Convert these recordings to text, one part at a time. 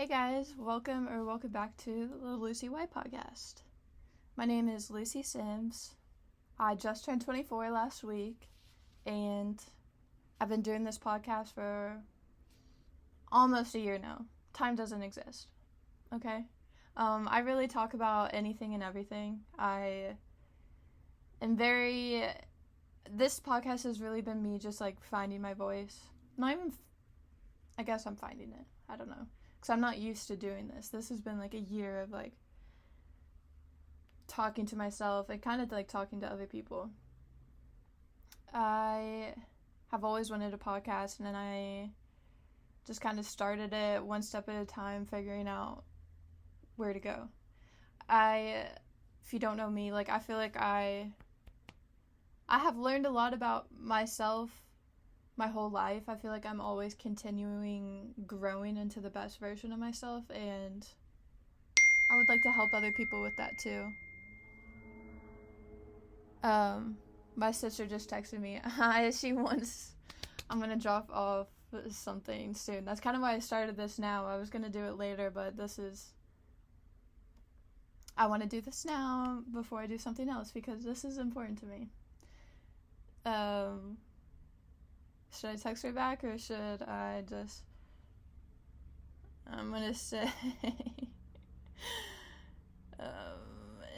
Hey guys, welcome back to the Lucy White podcast. My name is Lucy Sims. I just turned 24 last week, and I've been doing this podcast for almost a year now. Time doesn't exist, okay? I really talk about anything and everything. This podcast has really been me just like finding my voice. I guess I'm finding it. I don't know. Because I'm not used to doing this. This has been like a year of like talking to myself and kind of like talking to other people. I have always wanted a podcast, and then I just kind of started it one step at a time, figuring out where to go. If you don't know me, like I feel like I have learned a lot about myself my whole life. I feel like I'm always continuing growing into the best version of myself, and I would like to help other people with that too. My sister just texted me. I'm gonna drop off something soon. That's kind of why I started this now. I was gonna do it later, but I want to do this now before I do something else because this is important to me. Should I text her back or should I just... I'm gonna say...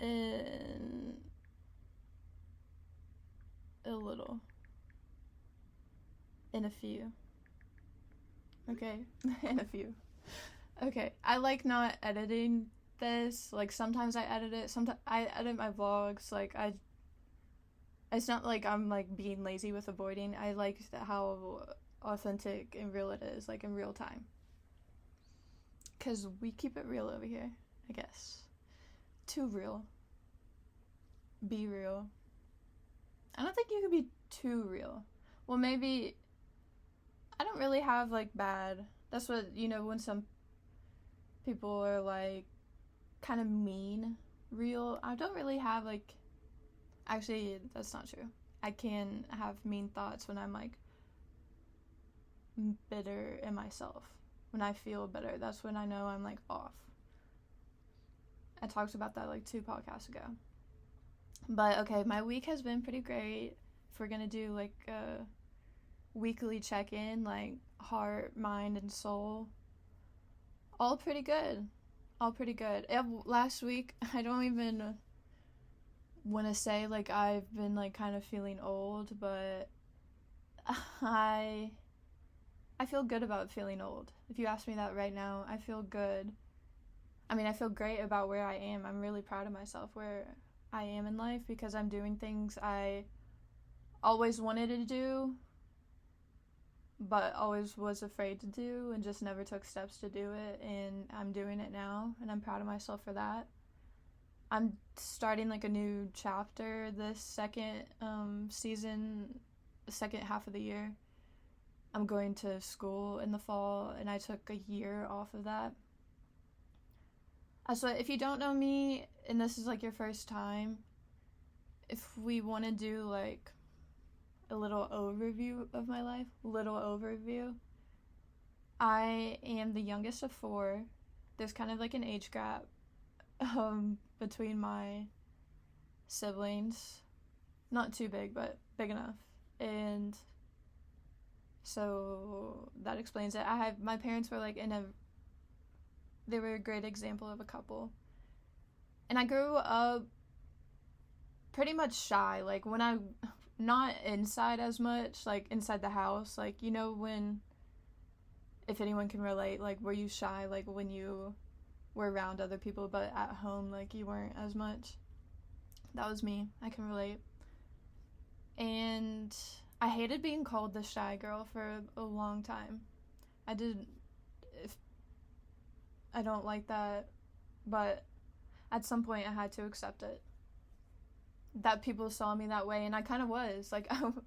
in a little. In a few. Okay? In a few. Okay. I like not editing this. Like, sometimes I edit it. Sometimes I edit my vlogs. It's not like I'm like being lazy with avoiding. I like how authentic and real it is, like in real time. Because we keep it real over here, I guess. Too real. Be real. I don't think you could be too real. Well, maybe I don't really have like bad. That's what, when some people are like kind of mean real. I don't really have like... Actually, that's not true. I can have mean thoughts when I'm like bitter in myself. When I feel bitter, that's when I know I'm like off. I talked about that like 2 podcasts ago. But okay, my week has been pretty great. If we're gonna do like a weekly check-in, like heart, mind, and soul, all pretty good. Last week, I don't even want to say like I've been like kind of feeling old, but I feel good about feeling old. If you ask me that right now, I feel good. I mean, I feel great about where I am. I'm really proud of myself where I am in life because I'm doing things I always wanted to do, but always was afraid to do and just never took steps to do it. And I'm doing it now, and I'm proud of myself for that. I'm starting like a new chapter this second season, the second half of the year. I'm going to school in the fall, and I took a year off of that. So if you don't know me, and this is like your first time, if we want to do like a little overview of my life, I am the youngest of 4. There's kind of like an age gap between my siblings. Not too big, but big enough. And so that explains it. My parents were like they were a great example of a couple. And I grew up pretty much shy. Like when not inside as much, like inside the house, like when, if anyone can relate, like were you shy like when you were around other people, but at home like you weren't as much? That was me. I can relate. And I hated being called the shy girl for a long time. I don't like that, but at some point I had to accept it. That people saw me that way, and I kind of was. Like, have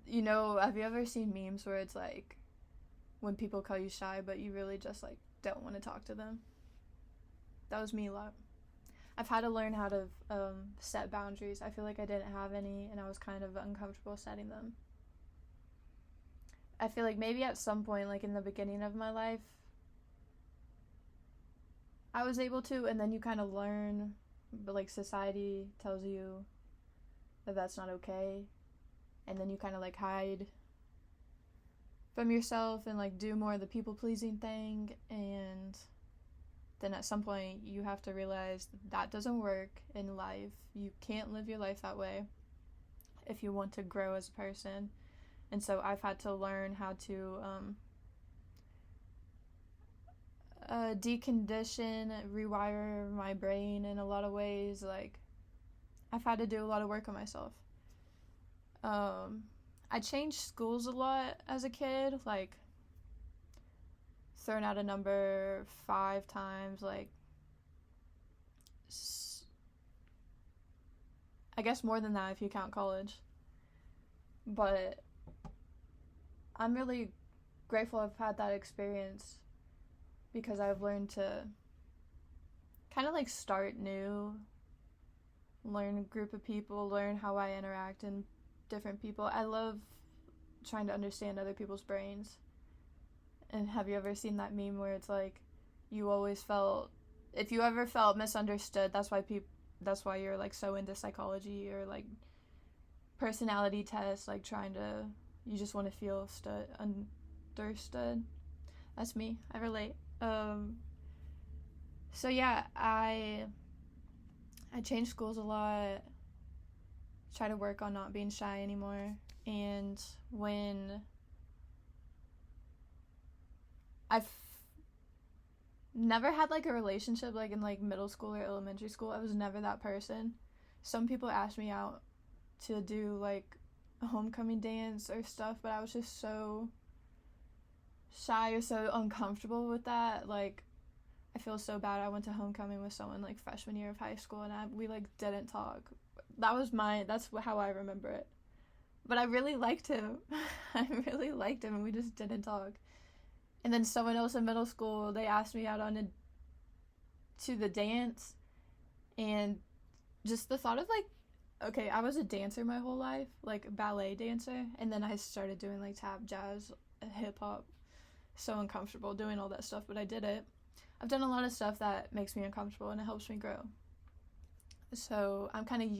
you ever seen memes where it's like when people call you shy, but you really just like don't want to talk to them? That was me a lot. I've had to learn how to set boundaries. I feel like I didn't have any, and I was kind of uncomfortable setting them. I feel like maybe at some point, like in the beginning of my life, I was able to, and then you kind of learn, but like society tells you that that's not okay, and then you kind of like hide from yourself and like do more of the people pleasing thing, and then at some point you have to realize that doesn't work in life. You can't live your life that way if you want to grow as a person. And so I've had to learn how to decondition, rewire my brain in a lot of ways. Like, I've had to do a lot of work on myself. I changed schools a lot as a kid, like thrown out a number 5 times, like I guess more than that if you count college. But I'm really grateful I've had that experience because I've learned to kind of like start new, learn a group of people, learn how I interact in different people. I love trying to understand other people's brains. And have you ever seen that meme where it's like, you always felt, if you ever felt misunderstood, that's why you're like so into psychology or like personality tests, like you just want to feel understood. That's me. I relate. So yeah, I changed schools a lot, try to work on not being shy anymore, and when I've never had like a relationship like in like middle school or elementary school. I was never that person. Some people asked me out to do like a homecoming dance or stuff, but I was just so shy or so uncomfortable with that. Like, I feel so bad. I went to homecoming with someone like freshman year of high school, and we like didn't talk. That's how I remember it. But I really liked him. I really liked him, and we just didn't talk. And then someone else in middle school, they asked me out to the dance, and just the thought of like, okay, I was a dancer my whole life, like a ballet dancer, and then I started doing like tap, jazz, hip hop. So uncomfortable doing all that stuff, but I did it. I've done a lot of stuff that makes me uncomfortable, and it helps me grow. So I'm kind of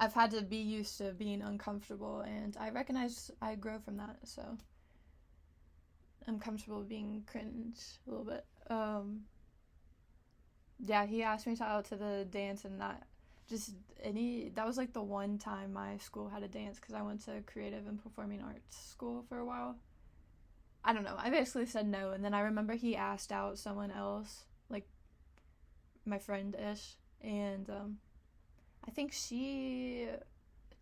I've had to be used to being uncomfortable, and I recognize I grow from that, so I'm comfortable being cringe a little bit. Yeah, he asked me to out to the dance, and that was like the one time my school had a dance, because I went to creative and performing arts school for a while. I don't know, I basically said no, and then I remember he asked out someone else, like my friend-ish, and I think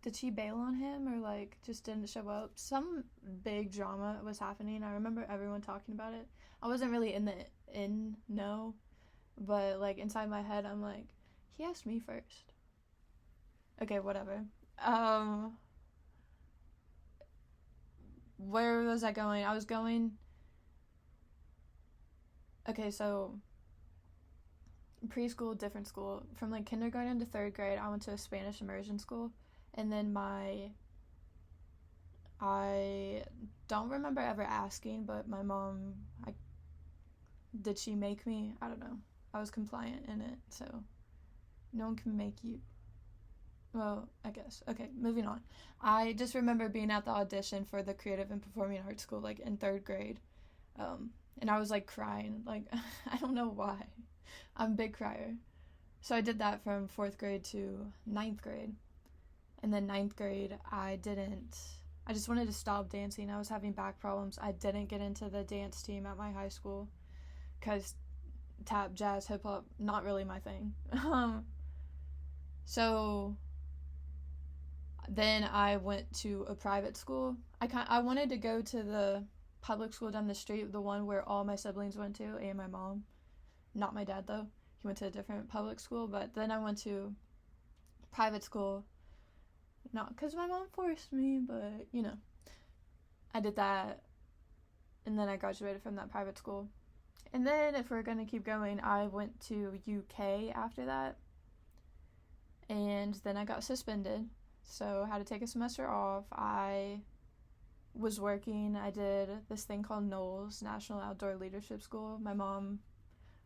did she bail on him or like just didn't show up? Some big drama was happening. I remember everyone talking about it. I wasn't really no, but like inside my head I'm like, he asked me first. Okay, whatever. Where was I going? Okay, so preschool, different school. From like kindergarten to 3rd grade, I went to a Spanish immersion school. And then I don't remember ever asking, but my mom, did she make me? I don't know. I was compliant in it, so no one can make you. Well, I guess. Okay, moving on. I just remember being at the audition for the creative and performing arts school, like in 3rd grade. And I was like crying. Like, I don't know why. I'm a big crier. So I did that from 4th grade to 9th grade. And then 9th grade, I just wanted to stop dancing. I was having back problems. I didn't get into the dance team at my high school because tap, jazz, hip hop, not really my thing. So then I went to a private school. I wanted to go to the public school down the street, the one where all my siblings went to, and my mom. Not my dad, though. He went to a different public school, but then I went to private school. Not because my mom forced me, but, you know. I did that, and then I graduated from that private school. And then, if we're going to keep going, I went to UK after that. And then I got suspended, so I had to take a semester off. I was working, I did this thing called NOLS, National Outdoor Leadership School. My mom,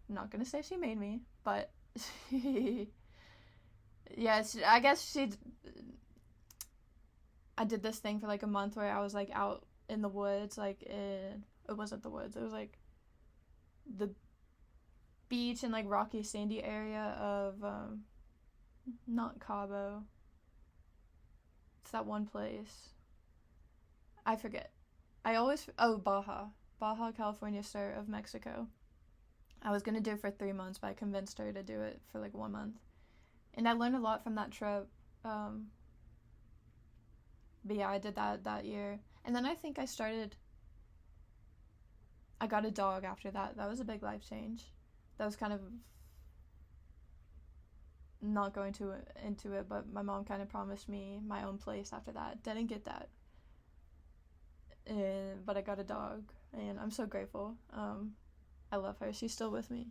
I'm not gonna say she made me, but yeah, I guess I did this thing for like a month where I was like out in the woods, like it wasn't the woods, it was like the beach and like rocky sandy area of not Cabo. It's that one place. I forget. Baja California Sur of Mexico. I was gonna do it for 3 months, but I convinced her to do it for like 1 month, and I learned a lot from that trip. But yeah, I did that year, and then I think I got a dog after that. That was a big life change. That was kind of not going into it, but my mom kind of promised me my own place after that. Didn't get that, but I got a dog, and I'm so grateful. I love her. She's still with me.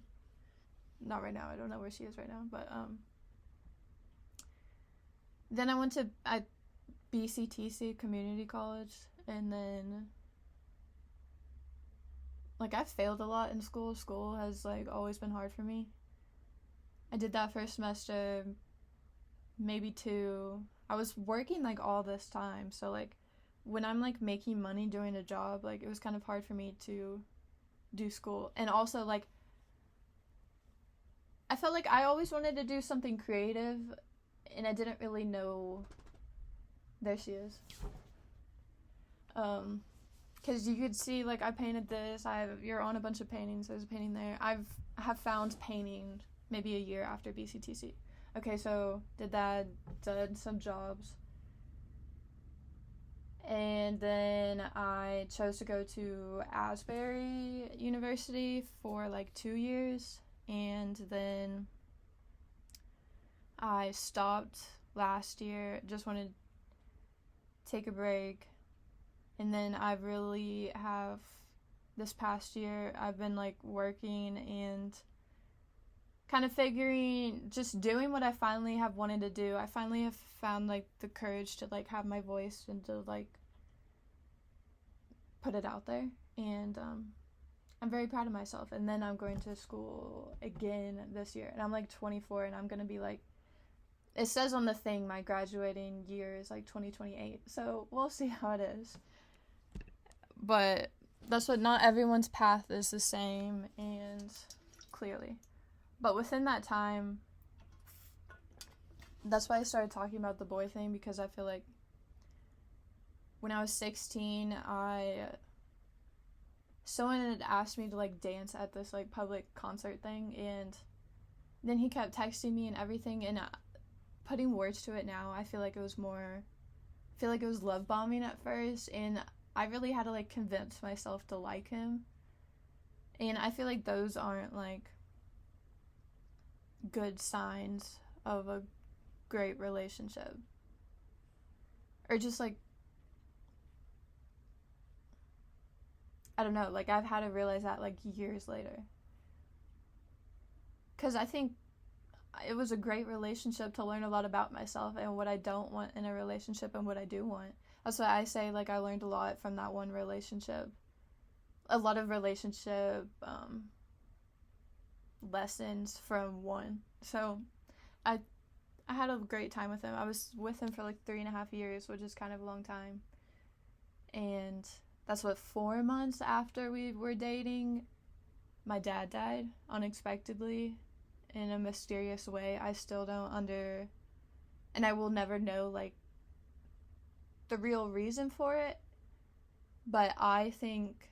Not right now. I don't know where she is right now, but then I went to BCTC Community College, and then like I've failed a lot in school. School has like always been hard for me. I did that first semester, maybe 2. I was working like all this time, so like when I'm like making money doing a job, like it was kind of hard for me to do school. And also like I felt like I always wanted to do something creative, and I didn't really know. There she is. Because you could see like I painted this. You're on a bunch of paintings. There's a painting there. I have found painting maybe a year after BCTC. Okay, so did that, did some jobs, and then I chose to go to Asbury University for like 2 years, and then I stopped last year. Just wanted to take a break, and then I really have this past year I've been like working and kind of just doing what I finally have wanted to do. I finally have found like the courage to like have my voice and to like put it out there, and I'm very proud of myself. And then I'm going to school again this year, and I'm like 24, and I'm gonna be like, it says on the thing my graduating year is like 2028, so we'll see how it is. But that's what, not everyone's path is the same, and clearly. But within that time, that's why I started talking about the boy thing, because I feel like when I was 16, someone had asked me to like dance at this like public concert thing, and then he kept texting me and everything, and putting words to it now, I feel like it was love bombing at first, and I really had to like convince myself to like him. And I feel like those aren't like good signs of a great relationship. Or just like, I don't know, like I've had to realize that like years later. 'Cause I think it was a great relationship to learn a lot about myself and what I don't want in a relationship and what I do want. That's why I say like I learned a lot from that one relationship. A lot of relationship lessons from one. So I had a great time with him. I was with him for like 3.5 years, which is kind of a long time. And that's what, 4 months after we were dating, my dad died unexpectedly in a mysterious way. I still don't and I will never know like the real reason for it. But I think,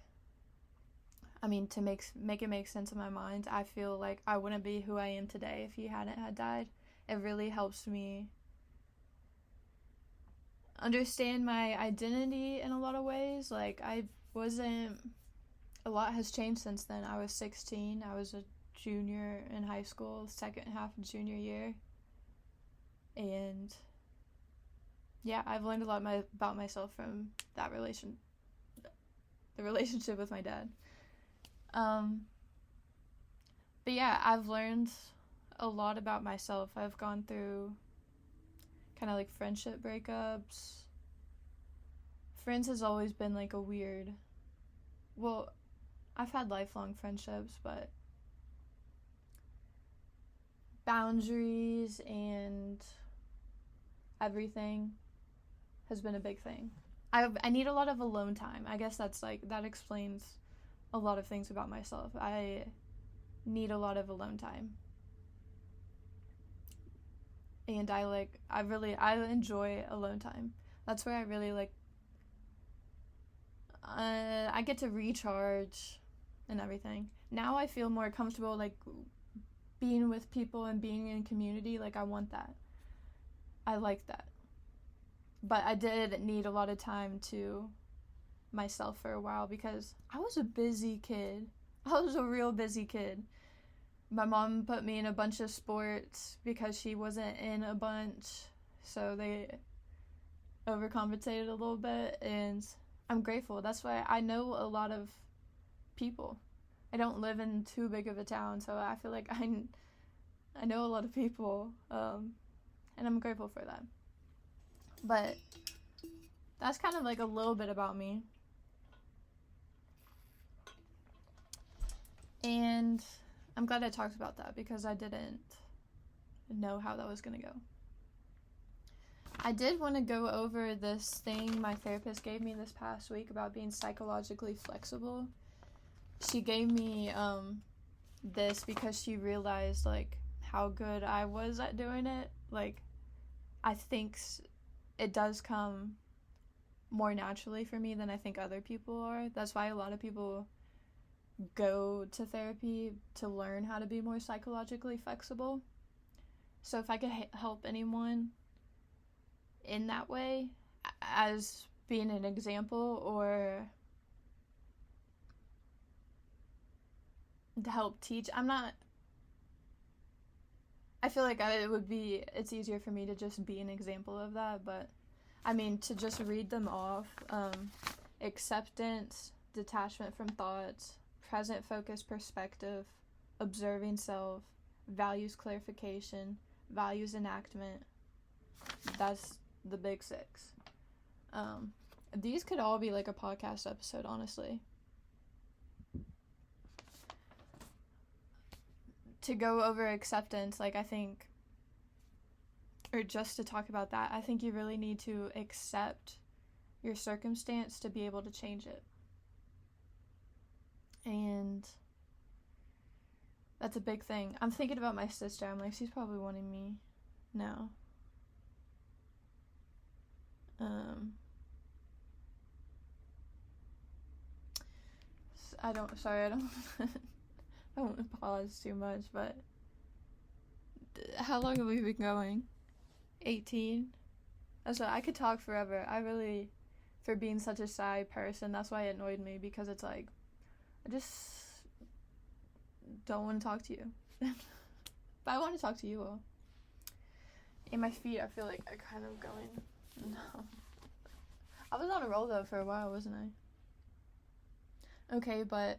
I mean, to make it make sense in my mind, I feel like I wouldn't be who I am today if he hadn't had died. It really helps me understand my identity in a lot of ways. Like a lot has changed since then. I was 16. I was a junior in high school, second half of junior year. And yeah, I've learned a lot about myself from the relationship with my dad. But yeah, I've learned a lot about myself. I've gone through kind of like friendship breakups, friends has always been like a weird, well, I've had lifelong friendships, but boundaries and everything has been a big thing. I need a lot of alone time. I guess that's like, that explains a lot of things about myself. I need a lot of alone time. And I enjoy alone time. That's where I really like, I get to recharge and everything. Now I feel more comfortable like being with people and being in community. Like, I want that. I like that. But I did need a lot of time to myself for a while because I was a busy kid. I was a real busy kid. My mom put me in a bunch of sports because she wasn't in a bunch, so they overcompensated a little bit, and I'm grateful. That's why I know a lot of people. I don't live in too big of a town, so I feel like I know a lot of people, and I'm grateful for that. But that's kind of like a little bit about me. And I'm glad I talked about that because I didn't know how that was going to go. I did want to go over this thing my therapist gave me this past week about being psychologically flexible. She gave me this because she realized like how good I was at doing it. Like, I think it does come more naturally for me than I think other people are. That's why a lot of people go to therapy to learn how to be more psychologically flexible. So if I could help anyone in that way as being an example or to help teach, I feel like it's easier for me to just be an example of that, but I mean, to just read them off, acceptance, detachment from thoughts, present focus perspective, observing self, values clarification, values enactment. That's the big 6. These could all be like a podcast episode, honestly. To go over acceptance, like, I think, or just to talk about that, I think you really need to accept your circumstance to be able to change it. And that's a big thing. I'm thinking about my sister. I'm like, she's probably wanting me now. I don't I won't pause too much, but how long have we been going? 18? That's what, I could talk forever. For being such a shy person, that's why it annoyed me, because it's like, I just don't want to talk to you. But I want to talk to you all. In my feet, I feel like I'm kind of going, no. I was on a roll, though, for a while, wasn't I? Okay, but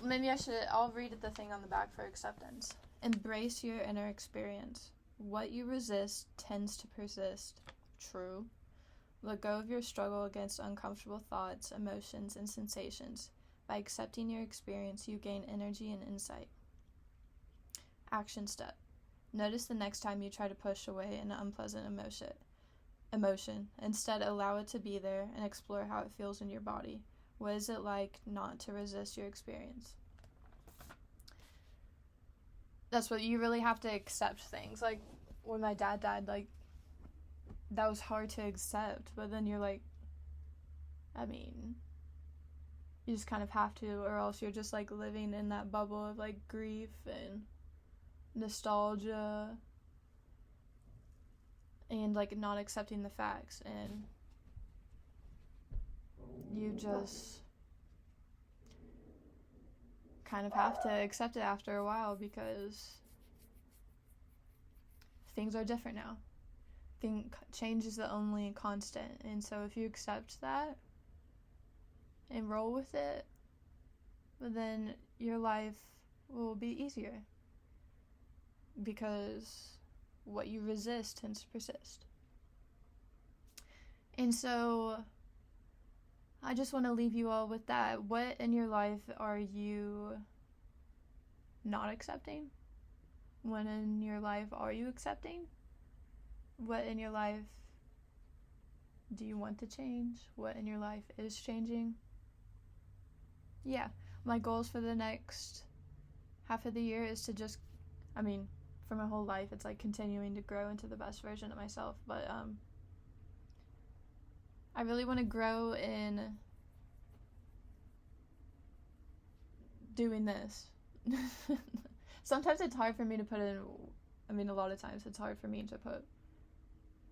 maybe I'll read the thing on the back for acceptance. Embrace your inner experience. What you resist tends to persist. True. Let go of your struggle against uncomfortable thoughts, emotions, and sensations. By accepting your experience, you gain energy and insight. Action step. Notice the next time you try to push away an unpleasant emotion. Instead, allow it to be there and explore how it feels in your body. What is it like not to resist your experience? That's what you really have to accept things. Like, when my dad died, like, that was hard to accept, but then you're like, I mean, you just kind of have to, or else you're just like living in that bubble of like grief and nostalgia and like not accepting the facts, and you just kind of have to accept it after a while, because things are different now. Change is the only constant, and so if you accept that and roll with it, then your life will be easier, because what you resist tends to persist. And so I just want to leave you all with that. What in your life are you not accepting? What in your life are you accepting? What in your life do you want to change? What in your life is changing? Yeah, my goals for the next half of the year is to just, for my whole life, it's like continuing to grow into the best version of myself. But I really want to grow in doing this. Sometimes it's hard for me to put in, a lot of times it's hard for me to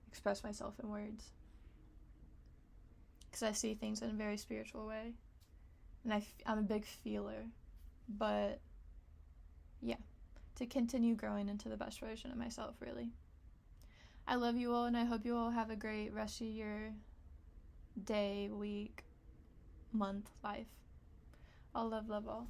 express myself in words. Because I see things in a very spiritual way. And I'm a big feeler. But, yeah, to continue growing into the best version of myself, really. I love you all, and I hope you all have a great rest of your day, week, month, life. All love all.